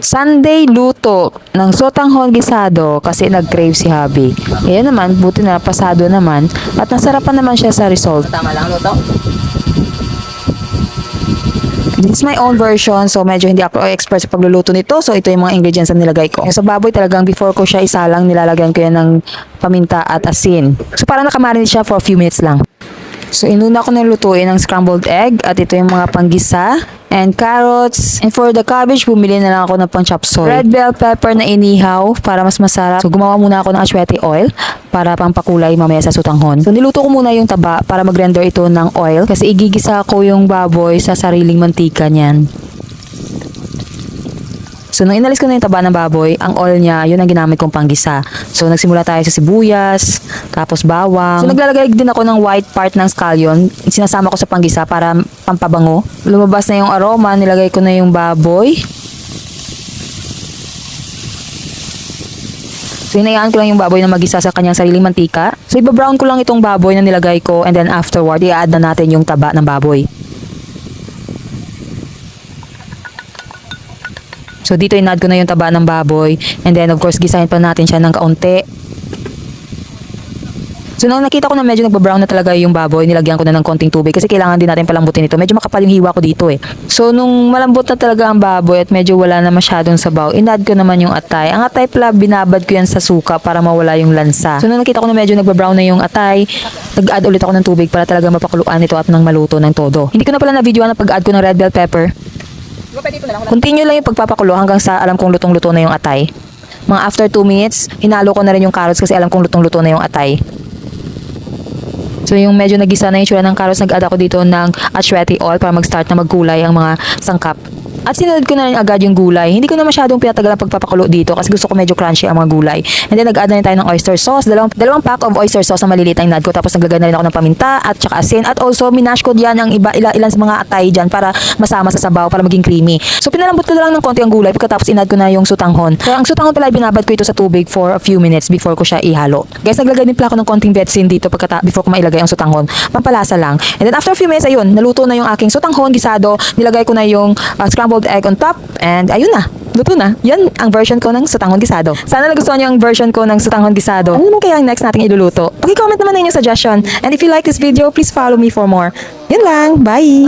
Sunday luto ng sotanghon gisado kasi nag-crave si Habi. Ayan naman, buti na pasado naman at nasarapan naman siya sa result. Tama lang luto. This is my own version, so medyo hindi ako expert sa pagluluto nito. So ito yung mga ingredients na nilagay ko. Sa baboy talagang before ko siya isalang, nilalagyan ko yan ng paminta at asin. So para nakamarinate siya for a few minutes lang. So inuna ko na lutuin ng scrambled egg at ito yung mga panggisa and carrots. And for the cabbage, bumili na lang ako ng pang chop suey. Red bell pepper na inihaw para mas masarap. So gumawa muna ako ng aswete oil para pampakulay mamaya sa sutanghon. So niluto ko muna yung taba para mag-render ito ng oil kasi igigisa ko yung baboy sa sariling mantika niyan. So, nung inalis ko na yung taba ng baboy, ang oil niya, yun ang ginamit kong panggisa. So, nagsimula tayo sa sibuyas, tapos bawang. So, naglalagay din ako ng white part ng scallion. Sinasama ko sa panggisa para pampabango. Lumabas na yung aroma, nilagay ko na yung baboy. So, hinayaan ko lang yung baboy na magisa sa kanyang sariling mantika. So, ibabrown ko lang itong baboy na nilagay ko and then afterward, i-add na natin yung taba ng baboy. So, dito in-add ko na yung taba ng baboy. And then, of course, gisahin pa natin siya ng kaunti. So, nung nakita ko na medyo nagbabrown na talaga yung baboy, nilagyan ko na ng konting tubig kasi kailangan din natin palambutin ito. Medyo makapal yung hiwa ko dito eh. So, nung malambot na talaga ang baboy at medyo wala na masyadong sabaw, in-add ko naman yung atay. Ang atay pala, binabad ko yan sa suka para mawala yung lansa. So, nung nakita ko na medyo nagbabrown na yung atay, nag-add ulit ako ng tubig para talaga mapakuluan ito at nang maluto ng todo. Hindi ko na pala na-videoan na pag-add ko ng red bell pepper. Continue lang yung pagpapakulo hanggang sa alam kong lutong-luto na yung atay. Mga after 2 minutes, hinalo ko na rin yung carrots kasi alam kong lutong-luto na yung atay. So yung medyo nagisa na yung tsura ng carrots, nag-add ako dito ng aswete oil para mag-start na magkulay ang mga sangkap. At sinunod ko na rin agad yung gulay. Hindi ko na masyadong pinatagal ang pagpapakulo dito kasi gusto ko medyo crunchy ang mga gulay. And then nag-add na rin tayo ng oyster sauce. Dalawang pack of oyster sauce na maliliit ang in-add ko. Tapos naglagay na rin ako ng paminta at saka asin. At also minash ko diyan ang ilan sa mga atay dyan para masama sa sabaw para maging creamy. So pinalambot ko na lang ng konti ang gulay pagkatapos in-add ko na yung sutanghon. So ang sutanghon pala binabad ko ito sa tubig for a few minutes before ko siya ihalo. Guys, naglagay din pala ako ng konting betsin dito before ko mailagay ang sutanghon. Pampalasa lang. And then after a few minutes, ayun, naluto na yung aking sutanghon gisado. Nilagay ko na yung scrambled egg on top. And ayun na, luto na. Yan ang version ko ng sutanghon gisado. Sana nagustuhan niyo ang version ko ng sutanghon gisado. Ano naman kaya ang next nating iluluto? Paki-comment naman na inyong suggestion. And if you like this video, please follow me for more. Yan lang. Bye!